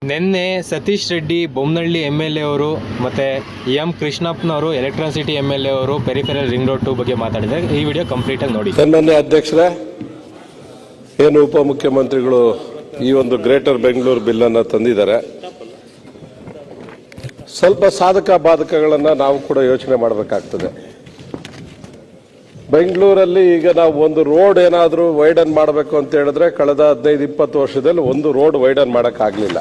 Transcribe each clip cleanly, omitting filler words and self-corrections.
ನಿನ್ನೆ ಸತೀಶ್ ರೆಡ್ಡಿ ಬೊಮ್ಮನಹಳ್ಳಿ MLA ಅವರು ಮತ್ತು ಎಂ ಕೃಷ್ಣಪ್ಪನವರು ಎಲೆಕ್ಟ್ರಾಸಿಟಿ MLA ಅವರು ಪೆರಿಫೆರಲ್ ರಿಂಗ್ ರೋಡ್ 2 ಬಗ್ಗೆ ಮಾತಾಡಿದ್ದಾರೆ. ಈ ವಿಡಿಯೋ ಕಂಪ್ಲೀಟ್ ಆಗಿ ನೋಡಿ. ಸನ್ಮಾನ್ಯ ಅಧ್ಯಕ್ಷರೇ, ಏನು ಉಪಮುಖ್ಯಮಂತ್ರಿಗಳು ಈ ಒಂದು ಗ್ರೇಟರ್ ಬೆಂಗಳೂರು ಬಿಲ್ ಅನ್ನು ತಂದಿದ್ದಾರೆ. ಸ್ವಲ್ಪ ಸಾಧಕ ಬಾಧಕಗಳನ್ನು ನಾವು ಕೂಡ ಯೋಚನೆ ಮಾಡಬೇಕಾಗ್ತದೆ. ಬೆಂಗಳೂರಲ್ಲಿ ಈಗ ನಾವು ಒಂದು ರೋಡ್ ಏನಾದರೂ ವೈಡನ್ ಮಾಡಬೇಕು ಅಂತ ಹೇಳಿದ್ರೆ ಕಳೆದ 15-20 ವರ್ಷದಲ್ಲಿ ಒಂದು ರೋಡ್ ವೈಡನ್ ಮಾಡೋಕ್ಕಾಗಲಿಲ್ಲ.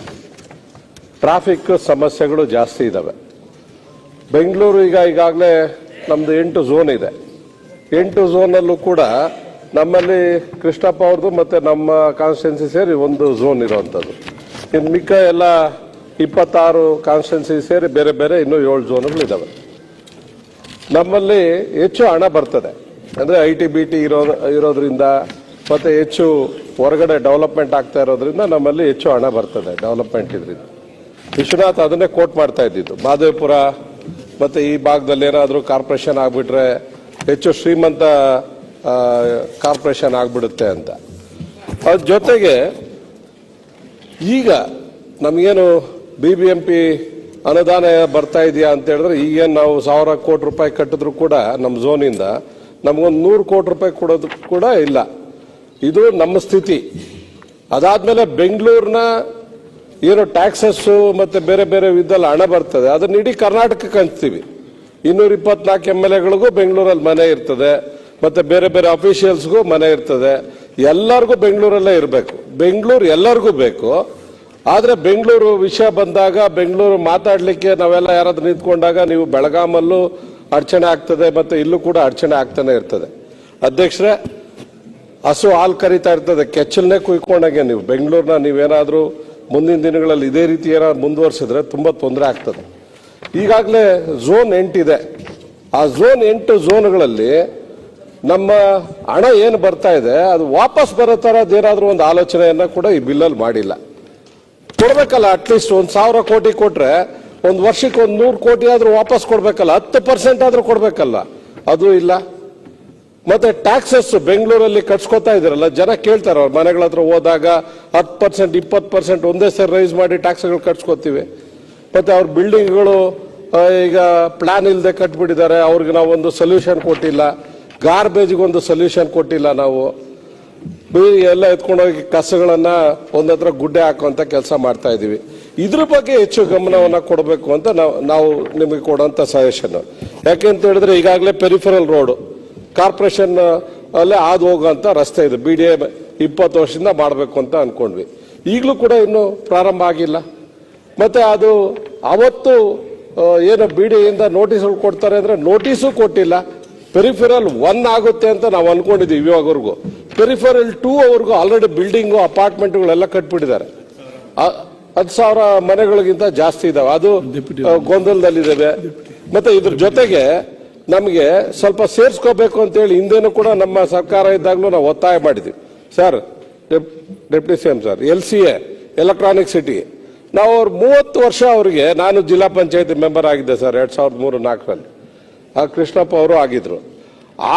ಟ್ರಾಫಿಕ್ ಸಮಸ್ಯೆಗಳು ಜಾಸ್ತಿ ಇದ್ದಾವೆ. ಬೆಂಗಳೂರು ಈಗಾಗಲೇ ನಮ್ಮದು 8 ಝೋನ್ ಇದೆ. 8 ಝೋನಲ್ಲೂ ಕೂಡ ನಮ್ಮಲ್ಲಿ ಕೃಷ್ಣಪ್ಪ ಅವ್ರದ್ದು ಮತ್ತು ನಮ್ಮ ಕಾನ್ಸ್ಟಿಟ್ಯೂನ್ಸಿ ಸೇರಿ ಒಂದು ಝೋನ್ ಇರುವಂಥದ್ದು. ಇನ್ನು ಮಿಕ್ಕ ಎಲ್ಲ 26 ಕಾನ್ಸ್ಟಿಟ್ಯೂನ್ಸಿ ಸೇರಿ ಬೇರೆ ಬೇರೆ ಇನ್ನೂ 7 ಝೋನ್ಗಳಿದ್ದಾವೆ. ನಮ್ಮಲ್ಲಿ ಹೆಚ್ಚು ಹಣ ಬರ್ತದೆ, ಅಂದರೆ ITBT ಇರೋದ್ರಿಂದ ಮತ್ತು ಹೆಚ್ಚು ಹೊರಗಡೆ ಡೆವಲಪ್ಮೆಂಟ್ ಆಗ್ತಾ ಇರೋದ್ರಿಂದ ನಮ್ಮಲ್ಲಿ ಹೆಚ್ಚು ಹಣ ಬರ್ತದೆ ಡೆವಲಪ್ಮೆಂಟ್ ಇದರಿಂದ. ವಿಶ್ವನಾಥ್ ಅದನ್ನೇ ಕೋಟ್ ಮಾಡ್ತಾ ಇದ್ದಿದ್ದು. ಮಾದೇವಪುರ ಮತ್ತು ಈ ಭಾಗದಲ್ಲಿ ಏನಾದರೂ ಕಾರ್ಪೊರೇಷನ್ ಆಗಿಬಿಟ್ರೆ ಹೆಚ್ಚು ಶ್ರೀಮಂತ ಕಾರ್ಪೊರೇಷನ್ ಆಗಿಬಿಡುತ್ತೆ ಅಂತ. ಅದ್ರ ಜೊತೆಗೆ ಈಗ ನಮಗೇನು BBMP ಅನುದಾನ ಬರ್ತಾ ಇದೆಯಾ ಅಂತ ಹೇಳಿದ್ರೆ ಈಗೇನು ನಾವು 1000 ಕೋಟಿ ರೂಪಾಯಿ ಕಟ್ಟಿದ್ರು ಕೂಡ ನಮ್ಮ ಝೋನಿಂದ ನಮಗೊಂದು 100 ಕೋಟಿ ರೂಪಾಯಿ ಕೊಡೋದು ಕೂಡ ಇಲ್ಲ. ಇದು ನಮ್ಮ ಸ್ಥಿತಿ. ಅದಾದ್ಮೇಲೆ ಬೆಂಗಳೂರಿನ ಏನು ಟ್ಯಾಕ್ಸಸ್ಸು ಮತ್ತು ಬೇರೆ ಬೇರೆ ವಿಧದಲ್ಲಿ ಹಣ ಬರ್ತದೆ ಅದನ್ನ ಇಡೀ ಕರ್ನಾಟಕಕ್ಕೆ ಹಂಚ್ತೀವಿ. 224 MLAಗಳಿಗೂ ಬೆಂಗಳೂರಲ್ಲಿ ಮನೆ ಇರ್ತದೆ, ಮತ್ತು ಬೇರೆ ಬೇರೆ ಅಫಿಷಿಯಲ್ಸ್ಗೂ ಮನೆ ಇರ್ತದೆ. ಎಲ್ಲರಿಗೂ ಬೆಂಗಳೂರಲ್ಲೇ ಇರಬೇಕು. ಬೆಂಗಳೂರು ಎಲ್ಲರಿಗೂ ಬೇಕು. ಆದರೆ ಬೆಂಗಳೂರು ವಿಷಯ ಬಂದಾಗ ಬೆಂಗಳೂರು ಮಾತಾಡಲಿಕ್ಕೆ ನಾವೆಲ್ಲ ಯಾರಾದ್ರೂ ನಿಂತ್ಕೊಂಡಾಗ ನೀವು ಬೆಳಗಾಮಲ್ಲೂ ಅಡಚಣೆ ಆಗ್ತದೆ ಮತ್ತು ಇಲ್ಲೂ ಕೂಡ ಅಡಚಣೆ ಆಗ್ತಾನೆ ಇರ್ತದೆ. ಅಧ್ಯಕ್ಷರೇ, ಹಸು ಹಾಲು ಕರಿತಾ ಇರ್ತದೆ, ಕೆಚ್ಚಲನ್ನೇ ಕುಯ್ಕೊಂಡಾಗೆ ನೀವು ಬೆಂಗಳೂರನ್ನ ನೀವೇನಾದರೂ ಮುಂದಿನ ದಿನಗಳಲ್ಲಿ ಇದೇ ರೀತಿ ಏನಾದ್ರು ಮುಂದುವರಿಸಿದ್ರೆ ತುಂಬ ತೊಂದರೆ ಆಗ್ತದೆ. ಈಗಾಗಲೇ ಝೋನ್ 8 ಇದೆ. ಆ ಝೋನ್ 8 ಝೋನ್ಗಳಲ್ಲಿ ನಮ್ಮ ಹಣ ಏನು ಬರ್ತಾ ಇದೆ ಅದು ವಾಪಸ್ ಬರೋ ಥರದ್ದೇನಾದರೂ ಒಂದು ಆಲೋಚನೆಯನ್ನು ಕೂಡ ಈ ಬಿಲ್ಲಲ್ಲಿ ಮಾಡಿಲ್ಲ. ಕೊಡ್ಬೇಕಲ್ಲ, ಅಟ್ಲೀಸ್ಟ್ 1,000 ಕೋಟಿ ಕೊಟ್ರೆ ಒಂದು ವರ್ಷಕ್ಕೆ 100 ಕೋಟಿ ಆದ್ರೂ ವಾಪಸ್ ಕೊಡ್ಬೇಕಲ್ಲ, 10% ಆದ್ರೂ ಕೊಡ್ಬೇಕಲ್ಲ, ಅದು ಇಲ್ಲ. ಮತ್ತೆ ಟ್ಯಾಕ್ಸಸ್ ಬೆಂಗಳೂರಲ್ಲಿ ಕಟ್ಸ್ಕೊತಾ ಇದಾರಲ್ಲ, ಜನ ಕೇಳ್ತಾರೆ ಅವ್ರ ಮನೆಗಳ ಹತ್ರ ಹೋದಾಗ 10% 20% ಒಂದೇ ಸರಿ ರೈಸ್ ಮಾಡಿ ಟ್ಯಾಕ್ಸ್ಗಳು ಕಟ್ಸ್ಕೊತೀವಿ. ಮತ್ತೆ ಅವ್ರ ಬಿಲ್ಡಿಂಗ್ಗಳು ಈಗ ಪ್ಲಾನ್ ಇಲ್ಲದೆ ಕಟ್ಬಿಟ್ಟಿದ್ದಾರೆ, ಅವ್ರಿಗೆ ನಾವು ಒಂದು ಸೊಲ್ಯೂಷನ್ ಕೊಟ್ಟಿಲ್ಲ. ಗಾರ್ಬೇಜ್ಗೊಂದು ಸೊಲ್ಯೂಷನ್ ಕೊಟ್ಟಿಲ್ಲ. ನಾವು ಎಲ್ಲ ಎತ್ಕೊಂಡೋಗಿ ಕಸಗಳನ್ನ ಒಂದತ್ರ ಗುಡ್ಡೆ ಹಾಕುವಂತ ಕೆಲಸ ಮಾಡ್ತಾ ಇದೀವಿ. ಇದ್ರ ಬಗ್ಗೆ ಹೆಚ್ಚು ಗಮನವನ್ನ ಕೊಡಬೇಕು ಅಂತ ನಾವು ನಿಮಗೆ ಕೊಡುವಂತ ಸಜೆಷನ್. ಯಾಕೆಂತ ಹೇಳಿದ್ರೆ ಈಗಾಗಲೇ ಪೆರಿಫೆರಲ್ ರೋಡ್ ಕಾರ್ಪೊರೇಷನ್ ಅಲ್ಲೇ ಹಾದು ಹೋಗುವಂತ ರಸ್ತೆ ಇದೆ. BDA 20 ವರ್ಷದಿಂದ ಮಾಡಬೇಕು ಅಂತ ಅನ್ಕೊಂಡ್ವಿ. ಈಗಲೂ ಕೂಡ ಇನ್ನೂ ಪ್ರಾರಂಭ ಆಗಿಲ್ಲ. ಮತ್ತೆ ಅದು ಅವತ್ತು ಏನು BDAಯಿಂದ ನೋಟಿಸ್ಗಳು ಕೊಡ್ತಾರೆ ಅಂದ್ರೆ ನೋಟಿಸು ಕೊಟ್ಟಿಲ್ಲ. ಪೆರಿಫೆರಲ್ 1 ಆಗುತ್ತೆ ಅಂತ ನಾವು ಅನ್ಕೊಂಡಿದ್ದೀವಿ ಇವಾಗವರೆಗೂ. ಪೆರಿಫೆರಲ್ 2 ಅವ್ರಿಗೂ ಆಲ್ರೆಡಿ ಬಿಲ್ಡಿಂಗು ಅಪಾರ್ಟ್ಮೆಂಟ್ಗಳೆಲ್ಲ ಕಟ್ಬಿಟ್ಟಿದ್ದಾರೆ. 10,000 ಮನೆಗಳಿಗಿಂತ ಜಾಸ್ತಿ ಇದಾವೆ. ಅದು ಗೊಂದಲದಲ್ಲಿದ್ದಾವೆ. ಮತ್ತೆ ಇದ್ರ ಜೊತೆಗೆ ನಮಗೆ ಸ್ವಲ್ಪ ಸೇರಿಸ್ಕೋಬೇಕು ಅಂತೇಳಿ ಹಿಂದೇನು ಕೂಡ ನಮ್ಮ ಸರ್ಕಾರ ಇದ್ದಾಗಲೂ ನಾವು ಒತ್ತಾಯ ಮಾಡಿದ್ವಿ. Sir, deputy CM sir, LCA electronic city ನಾವು ಅವ್ರು 30 ವರ್ಷ ಅವರಿಗೆ, ನಾನು ಜಿಲ್ಲಾ ಪಂಚಾಯತಿ ಮೆಂಬರ್ ಆಗಿದ್ದೆ ಸರ್ 2003-4ರಲ್ಲಿ. ಆ ಕೃಷ್ಣಪ್ಪ ಅವರು ಆಗಿದ್ರು.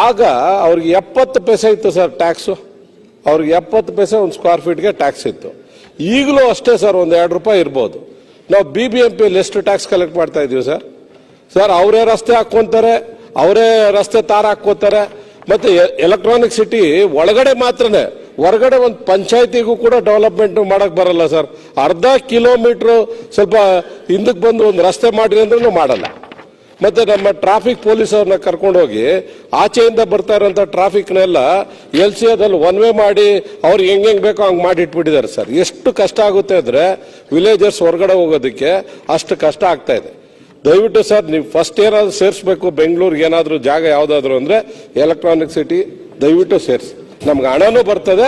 ಆಗ ಅವ್ರಿಗೆ 70 ಪೈಸೆ ಇತ್ತು ಸರ್ ಟ್ಯಾಕ್ಸು. ಅವ್ರಿಗೆ 70 ಪೈಸೆ ಒಂದು ಸ್ಕ್ವೇರ್ ಫೀಟ್ಗೆ ಟ್ಯಾಕ್ಸ್ ಇತ್ತು. ಈಗಲೂ ಅಷ್ಟೇ ಸರ್, ಒಂದು 2 ರೂಪಾಯಿ ಇರ್ಬೋದು. ನಾವು BBMPಯಲ್ಲಿ ಎಷ್ಟು ಟ್ಯಾಕ್ಸ್ ಕಲೆಕ್ಟ್ ಮಾಡ್ತಾ ಇದೀವಿ ಸರ್? ಸರ್, ಅವರೇ ರಸ್ತೆ ಹಾಕ್ಕೊಂತಾರೆ, ಅವರೇ ರಸ್ತೆ ತಾರ ಹಾಕ್ಕೋತಾರೆ. ಮತ್ತೆ ಎಲೆಕ್ಟ್ರಾನಿಕ್ ಸಿಟಿ ಒಳಗಡೆ ಮಾತ್ರನೇ, ಹೊರಗಡೆ ಒಂದು ಪಂಚಾಯತಿಗೂ ಕೂಡ ಡೆವಲಪ್ಮೆಂಟ್ ಮಾಡಕ್ ಬರಲ್ಲ ಸರ್. ಅರ್ಧ ಕಿಲೋಮೀಟರ್ ಸ್ವಲ್ಪ ಹಿಂದಕ್ಕೆ ಬಂದು ಒಂದು ರಸ್ತೆ ಮಾಡ್ರಿ ಅಂದ್ರೂ ಮಾಡಲ್ಲ. ಮತ್ತೆ ನಮ್ಮ ಟ್ರಾಫಿಕ್ ಪೊಲೀಸ್ ಅವ್ರನ್ನ ಕರ್ಕೊಂಡೋಗಿ ಆಚೆಯಿಂದ ಬರ್ತಾ ಇರೋಂಥ ಟ್ರಾಫಿಕ್ನೆಲ್ಲ LCAದಲ್ಲಿ 1 ವೇ ಮಾಡಿ ಅವ್ರಿಗೆ ಹೆಂಗ್ ಬೇಕೋ ಹಂಗೆ ಮಾಡಿ ಇಟ್ಬಿಟ್ಟಿದ್ದಾರೆ ಸರ್. ಎಷ್ಟು ಕಷ್ಟ ಆಗುತ್ತೆ ಅಂದ್ರೆ ವಿಲೇಜರ್ಸ್ ಹೊರಗಡೆ ಹೋಗೋದಕ್ಕೆ ಅಷ್ಟು ಕಷ್ಟ ಆಗ್ತಾ ಇದೆ. ದಯವಿಟ್ಟು ಸರ್, ನೀವು ಫಸ್ಟ್ ಏನಾದ್ರು ಸೇರಿಸ್ಬೇಕು ಬೆಂಗಳೂರಿಗೆ ಏನಾದ್ರು ಜಾಗ ಯಾವ್ದಾದ್ರು ಅಂದ್ರೆ ಎಲೆಕ್ಟ್ರಾನಿಕ್ ಸಿಟಿ ದಯವಿಟ್ಟು ಸೇರಿಸಿ. ನಮ್ಗೆ ಹಣನೂ ಬರ್ತದೆ,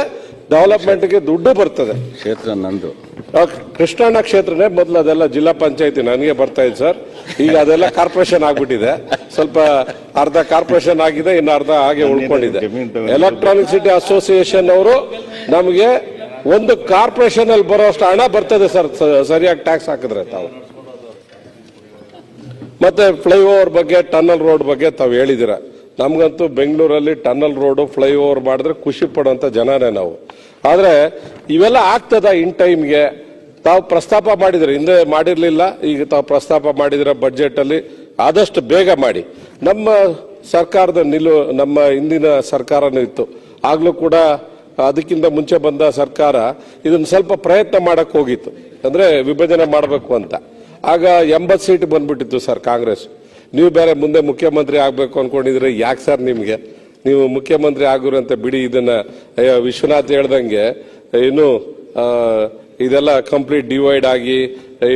ಡೆವಲಪ್ಮೆಂಟ್ಗೆ ದುಡ್ಡು ಬರ್ತದೆ. ಕ್ಷೇತ್ರ ನಂದು ಕೃಷ್ಣಣ್ಣ ಕ್ಷೇತ್ರನೇ ಮೊದಲು, ಅದೆಲ್ಲ ಜಿಲ್ಲಾ ಪಂಚಾಯತಿ ನನಗೆ ಬರ್ತಾ ಇದೆ ಸರ್. ಈಗ ಅದೆಲ್ಲ ಕಾರ್ಪೊರೇಷನ್ ಆಗ್ಬಿಟ್ಟಿದೆ. ಸ್ವಲ್ಪ ಅರ್ಧ ಕಾರ್ಪೊರೇಷನ್ ಆಗಿದೆ, ಇನ್ನು ಅರ್ಧ ಹಾಗೆ ಉಳ್ಕೊಂಡಿದೆ. ಎಲೆಕ್ಟ್ರಾನಿಕ್ ಸಿಟಿ ಅಸೋಸಿಯೇಷನ್ ಅವರು ನಮಗೆ ಒಂದು ಕಾರ್ಪೊರೇಷನ್ ಅಲ್ಲಿ ಬರೋಷ್ಟು ಹಣ ಬರ್ತದೆ ಸರ್, ಸರಿಯಾಗಿ ಟ್ಯಾಕ್ಸ್ ಹಾಕಿದ್ರೆ ತಾವು. ಮತ್ತೆ ಫ್ಲೈಓವರ್ ಬಗ್ಗೆ, ಟನಲ್ ರೋಡ್ ಬಗ್ಗೆ ತಾವು ಹೇಳಿದಿರ. ನಮ್ಗಂತೂ ಬೆಂಗಳೂರಲ್ಲಿ ಟನಲ್ ರೋಡ್ ಫ್ಲೈಓವರ್ ಮಾಡಿದ್ರೆ ಖುಷಿ ಪಡುವಂತ ಜನನೇ ನಾವು. ಆದ್ರೆ ಇವೆಲ್ಲ ಆಗ್ತದ ಇನ್ ಟೈಮ್ಗೆ? ತಾವು ಪ್ರಸ್ತಾಪ ಮಾಡಿದ್ರೆ ಹಿಂದೆ ಮಾಡಿರ್ಲಿಲ್ಲ, ಈಗ ತಾವು ಪ್ರಸ್ತಾಪ ಮಾಡಿದ್ರೆ ಬಜೆಟ್ ಅಲ್ಲಿ ಆದಷ್ಟು ಬೇಗ ಮಾಡಿ. ನಮ್ಮ ಸರ್ಕಾರದ ನಮ್ಮ ಹಿಂದಿನ ಸರ್ಕಾರನೂ ಇತ್ತು, ಆಗ್ಲೂ ಕೂಡ ಅದಕ್ಕಿಂತ ಮುಂಚೆ ಬಂದ ಸರ್ಕಾರ ಇದನ್ನ ಸ್ವಲ್ಪ ಪ್ರಯತ್ನ ಮಾಡಕ್ ಹೋಗಿತ್ತು, ಅಂದ್ರೆ ವಿಭಜನೆ ಮಾಡಬೇಕು ಅಂತ. ಆಗ 80 ಸೀಟ್ ಬಂದ್ಬಿಟ್ಟಿತ್ತು ಸರ್ ಕಾಂಗ್ರೆಸ್. ನೀವು ಬೇರೆ ಮುಂದೆ ಮುಖ್ಯಮಂತ್ರಿ ಆಗ್ಬೇಕು ಅನ್ಕೊಂಡಿದ್ರೆ ಯಾಕೆ ಸರ್ ನಿಮ್ಗೆ, ನೀವು ಮುಖ್ಯಮಂತ್ರಿ ಆಗಿರು ಅಂತ ಬಿಡಿ. ಇದನ್ನ ವಿಶ್ವನಾಥ್ ಹೇಳ್ದಂಗೆ ಇನ್ನು ಇದೆಲ್ಲ ಕಂಪ್ಲೀಟ್ ಡಿವೈಡ್ ಆಗಿ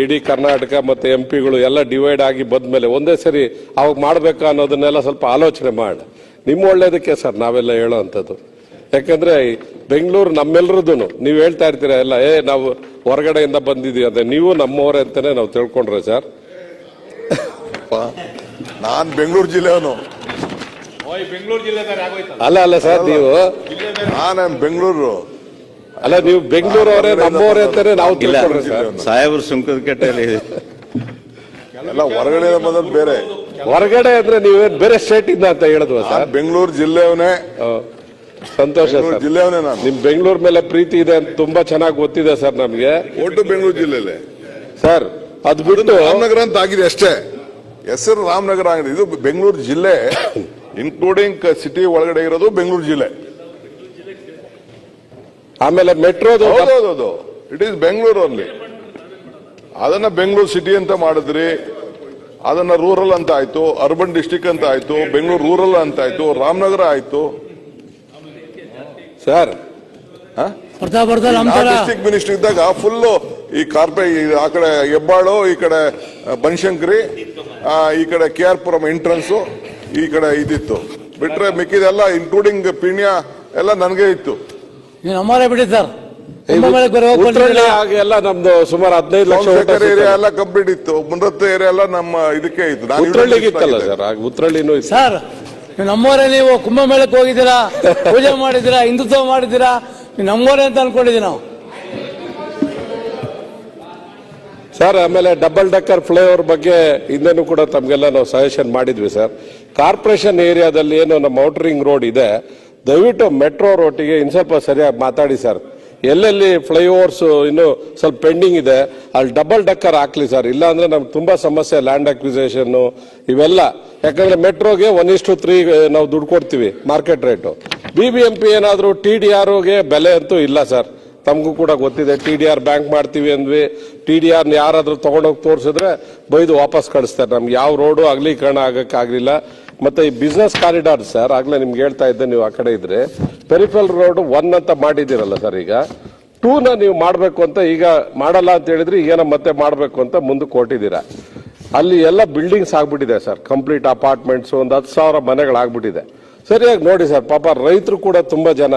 ಇಡೀ ಕರ್ನಾಟಕ ಮತ್ತೆ ಎಂಪಿಗಳು ಎಲ್ಲ ಡಿವೈಡ್ ಆಗಿ ಬಂದ್ಮೇಲೆ ಒಂದೇ ಸರಿ ಅವಾಗ ಮಾಡ್ಬೇಕಾ ಅನ್ನೋದನ್ನೆಲ್ಲ ಸ್ವಲ್ಪ ಆಲೋಚನೆ ಮಾಡಿ. ನಿಮ್ಮ ಒಳ್ಳೇದಕ್ಕೆ ಸರ್ ನಾವೆಲ್ಲ ಹೇಳೋ ಅಂಥದ್ದು. ಯಾಕಂದ್ರೆ ಬೆಂಗಳೂರು ನಮ್ಮೆಲ್ಲರದು ನೀವು ಹೇಳ್ತಾ ಇರ್ತೀರ ಎಲ್ಲ ನಾವು ಹೊರಗಡೆಯಿಂದ ಬಂದಿದೀವಿ ಅಂತ, ನೀವು ನಮ್ಮವರೇ ಅಂತಾನೆ ನಾವು ತಿಳ್ಕೊಂಡ್ರೆ ಸರ್. ನಾನ್ ಬೆಂಗಳೂರು ಜಿಲ್ಲೆಯವನು. ಅಲ್ಲ ಸರ್, ನೀವು ನಾನು ಬೆಂಗಳೂರು ಅಲ್ಲ, ನೀವು ಬೆಂಗಳೂರು ಅವರೇ ನಮ್ಮವರೇ ಅಂತಾನೆ ನಾವು ತಿಳ್ಕೊಂಡ್ರೆ ಸರ್. ಸಾಹೇಬ್ರು ಸುಂಕದ ಕಟ್ಟೆಯಲ್ಲಿ ಎಲ್ಲ ಹೊರಗಡೆ ಬಂದದ್ದು ಬೇರೆ. ಹೊರಗಡೆ ಅಂದ್ರೆ ನೀವೇನ್ ಬೇರೆ ಸ್ಟೇಟ್ ಇಂದ ಅಂತ ಹೇಳಿದ್ವ ಸರ್? ಬೆಂಗಳೂರು ಜಿಲ್ಲೆಯವನೇ. ಸಂತೋಷ ಸರ್, ಜಿಲ್ಲೆಯವನೇ ನಾನು. ನಿಮ್ ಬೆಂಗಳೂರು ಮೇಲೆ ಪ್ರೀತಿ ಇದೆ ಅಂತ ತುಂಬಾ ಚೆನ್ನಾಗಿ ಗೊತ್ತಿದೆ ಸರ್ ನಮ್ಗೆ. ಒಟ್ಟು ಬೆಂಗಳೂರು ಜಿಲ್ಲೆಲೆ ಸರ್, ಅದ್ ಬಿಟ್ಟು ರಾಮನಗರ ಅಂತ ಆಗಿದೆ ಅಷ್ಟೇ, ಹೆಸರು ರಾಮನಗರ ಆಗಿದೆ. ಇದು ಬೆಂಗಳೂರು ಜಿಲ್ಲೆ ಇನ್ಕ್ಲೂಡಿಂಗ್ ಸಿಟಿ ಒಳಗಡೆ ಇರೋದು ಬೆಂಗಳೂರು ಜಿಲ್ಲೆ. ಆಮೇಲೆ ಮೆಟ್ರೋದು ಹೌದೌದು, ಇಟ್ ಈಸ್ ಬೆಂಗಳೂರು ಅಲ್ಲಿ. ಅದನ್ನ ಬೆಂಗಳೂರು ಸಿಟಿ ಅಂತ ಮಾಡಿದ್ರಿ, ಅದನ್ನ ರೂರಲ್ ಅಂತ ಆಯ್ತು, ಅರ್ಬನ್ ಡಿಸ್ಟಿಕ್ ಅಂತ ಆಯ್ತು, ಬೆಂಗಳೂರು ರೂರಲ್ ಅಂತ ಆಯ್ತು, ರಾಮನಗರ ಆಯ್ತು ಸರ್. ಡಿಸ್ಟಿಕ್ ಮಿನಿಸ್ಟರ್ ಇದ್ದಾಗ ಫುಲ್ ಈ ಆ ಕಡೆ ಹೆಬ್ಬಾಳು, ಈ ಕಡೆ ಬನಶಂಕರಿ, ಈ ಕಡೆ KR ಪುರಂ ಎಂಟ್ರನ್ಸ್, ಈ ಕಡೆ ಇದಿತ್ತು. ಬಿಟ್ರೆ ಮಿಕ್ಕಿದೆಲ್ಲ ಇನ್ಕ್ಲೂಡಿಂಗ್ ಪೀಣ್ಯ ಎಲ್ಲ ನನಗೆ ಇತ್ತು. ನಮ್ಮವರೇ ಬಿಡಿ ಸರ್. ಎಲ್ಲ ನಮ್ದು ಸುಮಾರು 15 ಲಕ್ಷ ಏರಿಯಾ ಎಲ್ಲ ಕಂಪ್ಲೀಟ್ ಇತ್ತು. ಮುನ್ನತ್ತ ಏರಿಯಾ ಎಲ್ಲ ನಮ್ಮ ಇದಕ್ಕೆ ಇತ್ತು. ಉತ್ರಳ್ಳಿಗಿತ್ತಲ್ಲ ಸರ್, ಉತ್ರಳ್ಳಿನೂ ಇತ್ತು ಸರ್. ನೀವು ನಮ್ಮವರೇ, ನೀವು ಕುಂಭಮೇಳಕ್ಕೆ ಹೋಗಿದ್ದೀರಾ, ಪೂಜೆ ಮಾಡಿದ್ದೀರಾ, ಹಿಂದುತ್ವ ಮಾಡಿದ್ದೀರಾ, ನೀವು ನಮ್ಮವರೇ ಅಂತ ಅನ್ಕೊಂಡಿದ್ದೀವಿ ನಾವು ಸರ್. ಆಮೇಲೆ ಡಬಲ್ ಡಕ್ಕರ್ ಫ್ಲೈಓವರ್ ಬಗ್ಗೆ ಹಿಂದೆನೂ ಕೂಡ ತಮ್ಗೆಲ್ಲ ನಾವು ಸಜೆಷನ್ ಮಾಡಿದ್ವಿ ಸರ್. ಕಾರ್ಪೊರೇಷನ್ ಏರಿಯಾದಲ್ಲಿ ಏನು ನಮ್ಮ ಔಟರಿಂಗ್ ರೋಡ್ ಇದೆ, ದಯವಿಟ್ಟು ಮೆಟ್ರೋ ರೋಟಿಗೆ ಇನ್ ಸ್ವಲ್ಪ ಸರಿಯಾಗಿ ಮಾತಾಡಿ ಸರ್. ಎಲ್ಲೆಲ್ಲಿ ಫ್ಲೈಓವರ್ಸ್ ಇನ್ನು ಸ್ವಲ್ಪ ಪೆಂಡಿಂಗ್ ಇದೆ ಅಲ್ಲಿ ಡಬಲ್ ಡಕ್ಕರ್ ಹಾಕ್ಲಿ ಸರ್. ಇಲ್ಲ ಅಂದ್ರೆ ನಮ್ಗೆ ತುಂಬಾ ಸಮಸ್ಯೆ, ಲ್ಯಾಂಡ್ ಅಕ್ವಿಸೇಷನ್ ಇವೆಲ್ಲ. ಯಾಕಂದ್ರೆ ಮೆಟ್ರೋಗೆ 1:3 ನಾವು ದುಡ್ಡು ಕೊಡ್ತೀವಿ ಮಾರ್ಕೆಟ್ ರೇಟು. BBMP ಏನಾದ್ರು TDRಗೆ ಬೆಲೆ ಅಂತೂ ಇಲ್ಲ ಸರ್. ತಮಗೂ ಕೂಡ ಗೊತ್ತಿದೆ, TDR ಬ್ಯಾಂಕ್ ಮಾಡ್ತೀವಿ ಅಂದ್ವಿ, TDR ಯಾರಾದ್ರೂ ತಗೊಂಡೋಗಿ ತೋರಿಸಿದ್ರೆ ಬೈದು ವಾಪಸ್ ಕಳಿಸ್ತಾರೆ. ನಮ್ಗೆ ಯಾವ ರೋಡು ಅಗಲೀಕರಣ ಆಗಕ್ಕಾಗ್ಲಿಲ್ಲ. ಮತ್ತೆ ಈ ಬಿಸ್ನೆಸ್ ಕಾರಿಡಾರ್ ಸರ್, ಆಗ್ಲೇ ನಿಮ್ಗೆ ಹೇಳ್ತಾ ಇದ್ದೆ, ನೀವು ಆ ಕಡೆ ಇದ್ರೆ ಪೆರಿಫೆರಲ್ ರೋಡ್ 1 ಅಂತ ಮಾಡಿದಿರಲ್ಲ ಸರ್, ಈಗ 2ನ ನೀವು ಮಾಡಬೇಕು ಅಂತ ಈಗ ಮಾಡಲ್ಲ ಅಂತ ಹೇಳಿದ್ರೆ ಈಗ ಮತ್ತೆ ಮಾಡಬೇಕು ಅಂತ ಮುಂದಕ್ಕೆ ಕೊಟ್ಟಿದ್ದೀರಾ. ಅಲ್ಲಿ ಎಲ್ಲ ಬಿಲ್ಡಿಂಗ್ಸ್ ಆಗ್ಬಿಟ್ಟಿದೆ ಸರ್, ಕಂಪ್ಲೀಟ್ ಅಪಾರ್ಟ್ಮೆಂಟ್ಸ್, ಒಂದು 10,000 ಮನೆಗಳಾಗ್ಬಿಟ್ಟಿದೆ. ಸರಿಯಾಗಿ ನೋಡಿ ಸರ್, ಪಾಪ ರೈತರು ಕೂಡ ತುಂಬಾ ಜನ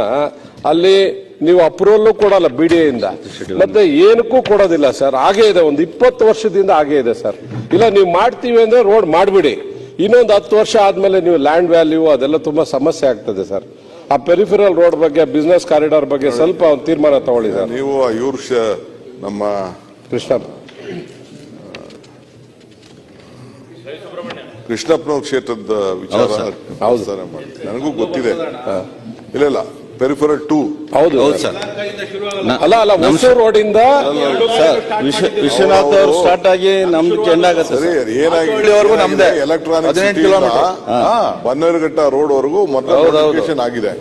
ಅಲ್ಲಿ ನೀವು ಅಪ್ರೂವಲ್ ಕೊಡಲ್ಲ BDA ಇಂದ, ಮತ್ತೆ ಏನಕ್ಕೂ ಕೊಡೋದಿಲ್ಲ ಸರ್. ಹಾಗೆ ಇದೆ, ಒಂದು 20 ವರ್ಷದಿಂದ ಹಾಗೆ ಇದೆ ಸರ್. ಇಲ್ಲ ನೀವು ಮಾಡ್ತೀವಿ ಅಂದ್ರೆ ರೋಡ್ ಮಾಡ್ಬಿಡಿ, ಇನ್ನೊಂದು 10 ವರ್ಷ ಆದ್ಮೇಲೆ ನೀವು ಲ್ಯಾಂಡ್ ವ್ಯಾಲ್ಯೂ ಅದೆಲ್ಲ ತುಂಬಾ ಸಮಸ್ಯೆ ಆಗ್ತದೆ ಸರ್. ಆ ಪೆರಿಫೆರಲ್ ರೋಡ್ ಬಗ್ಗೆ, ಬಿಸ್ನೆಸ್ ಕಾರಿಡಾರ್ ಬಗ್ಗೆ ಸ್ವಲ್ಪ ಒಂದು ತೀರ್ಮಾನ ತಗೊಳ್ಳಿ ಸರ್. ನೀವು ನಮ್ಮ ಕೃಷ್ಣಪ್ಪನವ್ರ ಕ್ಷೇತ್ರದ ವಿಚಾರ ಮಾಡಿ ನನಗೂ ಗೊತ್ತಿದೆ. ಇಲ್ಲ ಪೆರಿಫೆರಲ್ 2 ಹೌದು ಸರ್. ಅಲ್ಲ ಹೊಸೂರು ರೋಡ್ ಇಂದ ವಿಶ್ವನಾಥ್ ಅವರು ಸ್ಟಾರ್ಟ್ ಆಗಿ ನಮ್ದು ಎಂಡ್ ಆಗುತ್ತೆ. ಏನಾಗಿದೆ ನಮ್ದೇ ಎಲೆಕ್ಟ್ರಾನಿಕ್ ಬನ್ನೂರುಘಟ್ಟ ರೋಡ್ ವರೆಗೂ ಮೊದಲು ನೋಟಿಫಿಕೇಶನ್ ಆಗಿದೆ.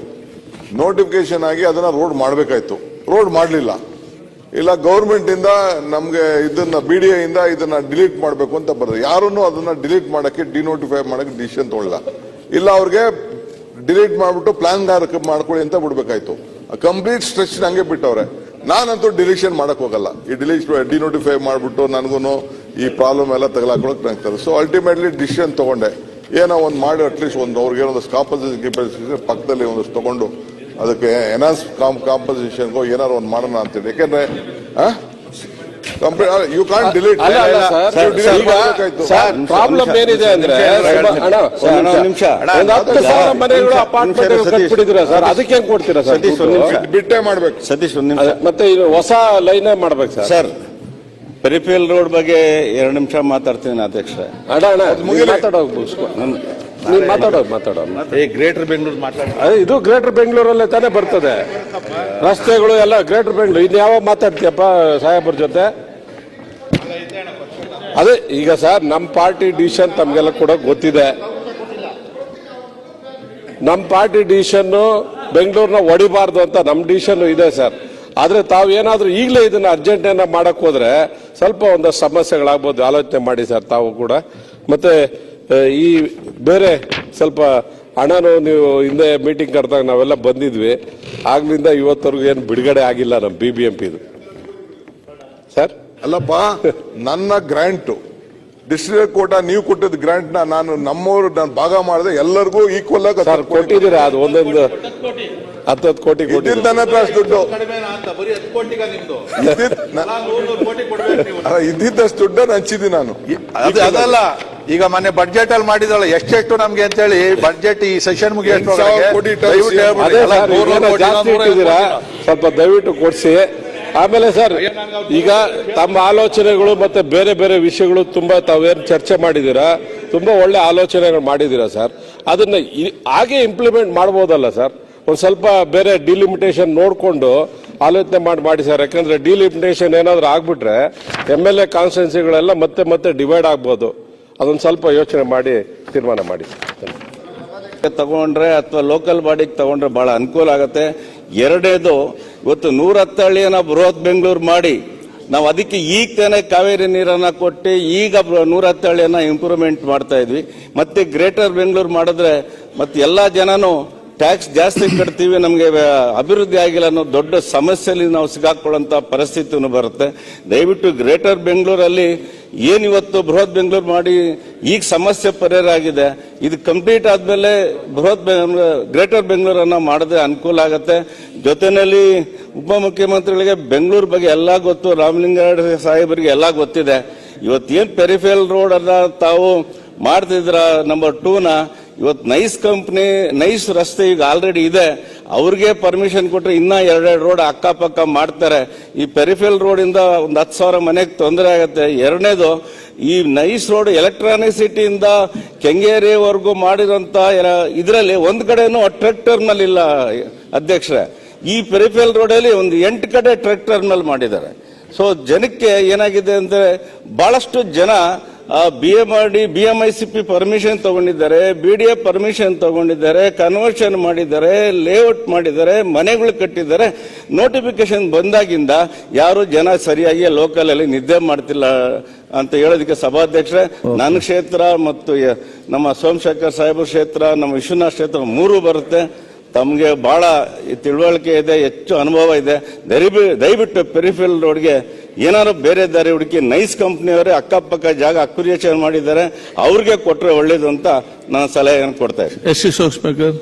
ನೋಟಿಫಿಕೇಶನ್ ಆಗಿ ಅದನ್ನ ರೋಡ್ ಮಾಡಬೇಕಾಯ್ತು, ರೋಡ್ ಮಾಡಲಿಲ್ಲ. ಇಲ್ಲ ಗೌರ್ಮೆಂಟ್ ಇಂದ ನಮ್ಗೆ ಇದನ್ನ BDA ಇಂದ ಇದನ್ನ ಡಿಲೀಟ್ ಮಾಡಬೇಕು ಅಂತ ಬರ್ತದೆ. ಯಾರನ್ನು ಅದನ್ನ ಡಿಲೀಟ್ ಮಾಡಕ್ಕೆ ಡಿನೋಟಿಫೈ ಮಾಡಕ್ಕೆ ಡಿಸಿಷನ್ ತಗೊಳ್ಳ. ಇಲ್ಲ ಅವ್ರಿಗೆ ಡಿಲೀಟ್ ಮಾಡ್ಬಿಟ್ಟು ಪ್ಲಾನ್ ಮಾಡ್ಕೊಳ್ಳಿ ಅಂತ ಬಿಡ್ಬೇಕಾಯ್ತು. ಕಂಪ್ಲೀಟ್ ಸ್ಟ್ರೆಚ್ ಹಂಗೆ ಬಿಟ್ಟವ್ರೆ. ನಾನಂತೂ ಡಿಲೀಷನ್ ಮಾಡಕ್ ಹೋಗಲ್ಲ. ಈ ಡಿನೋಟಿಫೈ ಮಾಡ್ಬಿಟ್ಟು ನನಗೂ ಈ ಪ್ರಾಬ್ಲಮ್ ಎಲ್ಲ ತಗಲಾಕೊಳಕ್ ಆಗ್ತದೆ. ಸೊ ಅಲ್ಟಿಮೇಟ್ಲಿ ಡಿಸಿಷನ್ ತಗೊಂಡೆ, ಏನೋ ಒಂದು ಮಾಡಿ ಅಟ್ಲೀಸ್ಟ್ ಒಂದು ಅವ್ರಿಗೆ ಒಂದಷ್ಟು ಕಾಂಪನ್ಸೇಷನ್ ಪಕ್ಕದಲ್ಲಿ ಒಂದಷ್ಟು ತಗೊಂಡು ಅದಕ್ಕೆ ಎನ್ಹಾನ್ಸ್ ಕಾಂಪನ್ಸೇಷನ್ಗೋ ಏನಾರು ಒಂದು ಮಾಡೋಣ ಅಂತೇಳಿ. ಯಾಕೆಂದ್ರೆ ಯು ಕಾಂಟ್ ಡಿಲೀಟ್. ಪ್ರಾಬ್ಲಮ್ ಏನಿದೆ ಅಂದ್ರೆ 10,000 ಮನೆಗಳು ಅಪಾರ್ಟ್ಮೆಂಟ್ ಕಟ್ಬಿಟ್ಟಿದ್ದೀರಾ ಸರ್, ಅದಕ್ಕೆ ಹೆಂಗ್ ಕೊಡ್ತೀರಾ ಸರ್? ಬಿಟ್ಟೆ ಮಾಡ್ಬೇಕು ಸತೀಶ್ ಒಂದು ನಿಮಿಷ. ಮತ್ತೆ ಹೊಸ ಲೈನ್ ಮಾಡ್ಬೇಕು ಸರ್. ಸರ್, ಪೆರಿಫೆರಲ್ ರೋಡ್ ಬಗ್ಗೆ 2 ನಿಮಿಷ ಮಾತಾಡ್ತೀನಿ ಅಧ್ಯಕ್ಷ. ಮಾತಾಡೋದು ನೀನ್ ಮಾತಾಡೋ ಈ ಗ್ರೇಟರ್ ಬೆಂಗಳೂರು ಮಾತಾಡ ಇದು ಗ್ರೇಟರ್ ಬೆಂಗಳೂರಲ್ಲೇ ತಾನೇ ಬರ್ತದೆ, ರಸ್ತೆಗಳು ಎಲ್ಲ ಗ್ರೇಟರ್ ಬೆಂಗಳೂರು. ಇನ್ನು ಯಾವಾಗ ಮಾತಾಡ್ತೀಯಪ್ಪ ಸಾಹೇಬ್ರ ಜೊತೆ? ಅದೇ ಈಗ ಸರ್ ನಮ್ಮ ಪಾರ್ಟಿ ಡಿಸಿಷನ್ ತಮ್ಗೆಲ್ಲ ಕೂಡ ಗೊತ್ತಿದೆ. ನಮ್ಮ ಪಾರ್ಟಿ ಡಿಸಿಷನ್ ಬೆಂಗಳೂರಿನ ಹೊಡಿಬಾರ್ದು ಅಂತ ನಮ್ಮ ಡಿಸಿಷನ್ ಇದೆ ಸರ್. ಆದ್ರೆ ತಾವು ಏನಾದ್ರೂ ಈಗಲೇ ಇದನ್ನ ಅರ್ಜೆಂಟ್ ಮಾಡಕ್ ಹೋದ್ರೆ ಸ್ವಲ್ಪ ಒಂದಷ್ಟು ಸಮಸ್ಯೆಗಳಾಗ್ಬೋದು. ಆಲೋಚನೆ ಮಾಡಿ ಸರ್ ತಾವು ಕೂಡ. ಮತ್ತೆ ಈ ಬೇರೆ ಸ್ವಲ್ಪ ಹಣನು ನೀವು ಹಿಂದೆ ಮೀಟಿಂಗ್ ಕರೆದಾಗ ನಾವೆಲ್ಲ ಬಂದಿದ್ವಿ, ಆಗ್ಲಿಂದ ಇವತ್ತವರೆಗೂ ಏನು ಬಿಡುಗಡೆ ಆಗಿಲ್ಲ ನಮ್ಮ BBMP ಸರ್. ಅಲ್ಲಪ್ಪ, ನನ್ನ ಗ್ರಾಂಟ್ ಡಿಸ್ಟ್ರಿಕ್ಟ್ ಕೋಟ ನೀವು ಕೊಟ್ಟಿದ್ದ ಗ್ರಾಂಟ್ ನಾನು ನಮ್ಮವರು ನಾನು ಭಾಗ ಮಾಡಿದೆ, ಎಲ್ಲರಿಗೂ ಈಕ್ವಲ್ ಆಗಿ ಸರ್ ಕೊಟ್ಟಿದ್ದೀರಾ? ಅದು ಒಂದೊಂದು 10 ಕೋಟಿ ಇದ್ದಿದ್ದು ನನ್ನ ಹತ್ರ ಅಷ್ಟು ದುಡ್ಡು ಇದ್ದಿದ್ದಷ್ಟು ದುಡ್ಡನ್ನು ಹಂಚಿದ್ದೀನಿ ನಾನು. ಅದಲ್ಲ, ಈಗ ಮೊನ್ನೆ ಬಡ್ಜೆಟ್ ಅಲ್ಲಿ ಮಾಡಿದಲ್ಲ ಎಷ್ಟೆಷ್ಟು ನಮ್ಗೆ ಅಂತ ಹೇಳಿ ಬಡ್ಜೆಟ್ ಈ ಸೆಷನ್ ಮುಗಿಯೋಷ್ಟು ಸ್ವಲ್ಪ ದಯವಿಟ್ಟು ಕೊಡ್ಸಿ. ಆಮೇಲೆ ಸರ್ ಈಗ ತಮ್ಮ ಆಲೋಚನೆಗಳು ಮತ್ತೆ ಬೇರೆ ಬೇರೆ ವಿಷಯಗಳು ತುಂಬಾ ತಾವೇನು ಚರ್ಚೆ ಮಾಡಿದೀರಾ, ತುಂಬಾ ಒಳ್ಳೆ ಆಲೋಚನೆಗಳು ಮಾಡಿದೀರಾ ಸರ್. ಅದನ್ನ ಹಾಗೆ ಇಂಪ್ಲಿಮೆಂಟ್ ಮಾಡ್ಬೋದಲ್ಲ ಸರ್? ಒಂದ್ ಸ್ವಲ್ಪ ಬೇರೆ ಡಿಲಿಮಿಟೇಷನ್ ನೋಡ್ಕೊಂಡು ಆಲೋಚನೆ ಮಾಡಿ ಸರ್. ಯಾಕಂದ್ರೆ ಡಿಲಿಮಿಟೇಷನ್ ಏನಾದ್ರು ಆಗ್ಬಿಟ್ರೆ MLA ಕಾನ್ಸ್ಟಿಟ್ಯೂನ್ಸಿಗಳೆಲ್ಲ ಮತ್ತೆ ಡಿವೈಡ್ ಆಗ್ಬೋದು. ಅದೊಂದು ಸ್ವಲ್ಪ ಯೋಚನೆ ಮಾಡಿ ತೀರ್ಮಾನ ಮಾಡಿ ತಗೊಂಡ್ರೆ ಅಥವಾ ಲೋಕಲ್ ಬಾಡಿಗೆ ತಗೊಂಡ್ರೆ ಬಹಳ ಅನುಕೂಲ ಆಗುತ್ತೆ. ಎರಡನೇದು, ಇವತ್ತು 110 ಹಳ್ಳಿಯನ್ನ ಬೃಹತ್ ಬೆಂಗಳೂರು ಮಾಡಿ ನಾವು ಅದಕ್ಕೆ ಈಗ ತಾನೇ ಕಾವೇರಿ ನೀರನ್ನ ಕೊಟ್ಟು ಈಗ 110 ಹಳ್ಳಿಯನ್ನ ಇಂಪ್ರೂವ್ಮೆಂಟ್ ಮಾಡ್ತಾ ಇದ್ವಿ. ಮತ್ತೆ ಗ್ರೇಟರ್ ಬೆಂಗಳೂರು ಮಾಡಿದ್ರೆ ಮತ್ತೆ ಎಲ್ಲಾ ಜನನು ಟ್ಯಾಕ್ಸ್ ಜಾಸ್ತಿ ಕಟ್ತೀವಿ, ನಮಗೆ ಅಭಿವೃದ್ಧಿ ಆಗಿಲ್ಲ ಅನ್ನೋ ದೊಡ್ಡ ಸಮಸ್ಯೆಯಲ್ಲಿ ನಾವು ಸಿಗಾಕೊಳ್ಳುವಂತ ಪರಿಸ್ಥಿತಿನೂ ಬರುತ್ತೆ. ದಯವಿಟ್ಟು ಗ್ರೇಟರ್ ಬೆಂಗಳೂರಲ್ಲಿ ಏನಿವತ್ತು ಬೃಹತ್ ಬೆಂಗಳೂರು ಮಾಡಿ ಈಗ ಸಮಸ್ಯೆ ಪರಿಹಾರ ಆಗಿದೆ, ಇದು ಕಂಪ್ಲೀಟ್ ಆದ್ಮೇಲೆ ಗ್ರೇಟರ್ ಬೆಂಗಳೂರನ್ನ ಮಾಡಿದ್ರೆ ಅನುಕೂಲ ಆಗುತ್ತೆ. ಜೊತೆಯಲ್ಲಿ ಉಪಮುಖ್ಯಮಂತ್ರಿಗಳಿಗೆ ಬೆಂಗಳೂರು ಬಗ್ಗೆ ಎಲ್ಲ ಗೊತ್ತು, ರಾಮಲಿಂಗಾರೆಡ್ಡಿ ಸಾಹೇಬರಿಗೆ ಎಲ್ಲ ಗೊತ್ತಿದೆ. ಇವತ್ತೇನ್ ಪೆರಿಫೆರಲ್ ರೋಡ್ ಅನ್ನ ತಾವು ಮಾಡ್ತಿದ್ರ ನಂಬರ್ 2ನ, ಇವತ್ತು ನೈಸ್ ರಸ್ತೆ ಈಗ ಆಲ್ರೆಡಿ ಇದೆ, ಅವ್ರಿಗೆ ಪರ್ಮಿಷನ್ ಕೊಟ್ರೆ ಇನ್ನ 2 ರೋಡ್ ಅಕ್ಕಪಕ್ಕ ಮಾಡ್ತಾರೆ. ಈ ಪೆರಿಫೆರಲ್ ರೋಡ್ ಇಂದ ಒಂದು 10,000 ಮನೆಗೆ ತೊಂದರೆ ಆಗುತ್ತೆ. ಎರಡನೇದು, ಈ ನೈಸ್ ರೋಡ್ ಎಲೆಕ್ಟ್ರಾನಿಕ್ ಸಿಟಿಯಿಂದ ಕೆಂಗೇರಿವರೆಗೂ ಮಾಡಿರೋಂತ ಇದರಲ್ಲಿ ಒಂದ್ ಕಡೆನೂ ಟ್ರಕ್ ಟರ್ಮಿನಲ್ ಇಲ್ಲ ಅಧ್ಯಕ್ಷರೇ. ಈ ಪೆರಿಫೆರಲ್ ರೋಡ್ ಅಲ್ಲಿ ಒಂದು 8 ಕಡೆ ಟ್ರಕ್ ಟರ್ಮಿನಲ್ ಮಾಡಿದ್ದಾರೆ. ಸೊ ಜನಕ್ಕೆ ಏನಾಗಿದೆ ಅಂದ್ರೆ ಬಹಳಷ್ಟು ಜನ BMICP ಪರ್ಮಿಷನ್ ತಗೊಂಡಿದ್ದಾರೆ, BDA ಪರ್ಮಿಷನ್ ತಗೊಂಡಿದ್ದಾರೆ, ಕನ್ವರ್ಷನ್ ಮಾಡಿದ್ದಾರೆ, ಲೇಔಟ್ ಮಾಡಿದ್ದಾರೆ, ಮನೆಗಳು ಕಟ್ಟಿದ್ದಾರೆ. ನೋಟಿಫಿಕೇಶನ್ ಬಂದಾಗಿಂದ ಯಾರು ಜನ ಸರಿಯಾಗಿ ಲೋಕಲ್ ಅಲ್ಲಿ ನಿದ್ದೆ ಮಾಡ್ತಿಲ್ಲ ಅಂತ ಹೇಳೋದಕ್ಕೆ ಸಭಾಧ್ಯಕ್ಷರೇ, ನನ್ನ ಕ್ಷೇತ್ರ ಮತ್ತು ನಮ್ಮ ಸೋಮಶೇಖರ್ ಸಾಹೇಬ್ರ ಕ್ಷೇತ್ರ, ನಮ್ಮ ವಿಶ್ವನಾಥ್ ಕ್ಷೇತ್ರ 3 ಬರುತ್ತೆ. ತಮಗೆ ಬಹಳ ತಿಳುವಳಿಕೆ ಇದೆ, ಹೆಚ್ಚು ಅನುಭವ ಇದೆ. ದಯವಿಟ್ಟು ಪೆರಿಫೆರಲ್ ರೋಡ್ಗೆ ಏನಾದ್ರು ಬೇರೆ ದಾರಿ ಹುಡುಕಿ, ನೈಸ್ ಕಂಪ್ನಿಯವರೇ ಅಕ್ಕಪಕ್ಕ ಜಾಗ ಅಕ್ವಿರೇಷನ್ ಮಾಡಿದ್ದಾರೆ, ಅವ್ರಿಗೆ ಕೊಟ್ರೆ ಒಳ್ಳೇದು ಅಂತ ನಾನು ಸಲಹೆಯನ್ನು ಕೊಡ್ತಾ ಇದ್ದೀನಿ. S C Somashekar.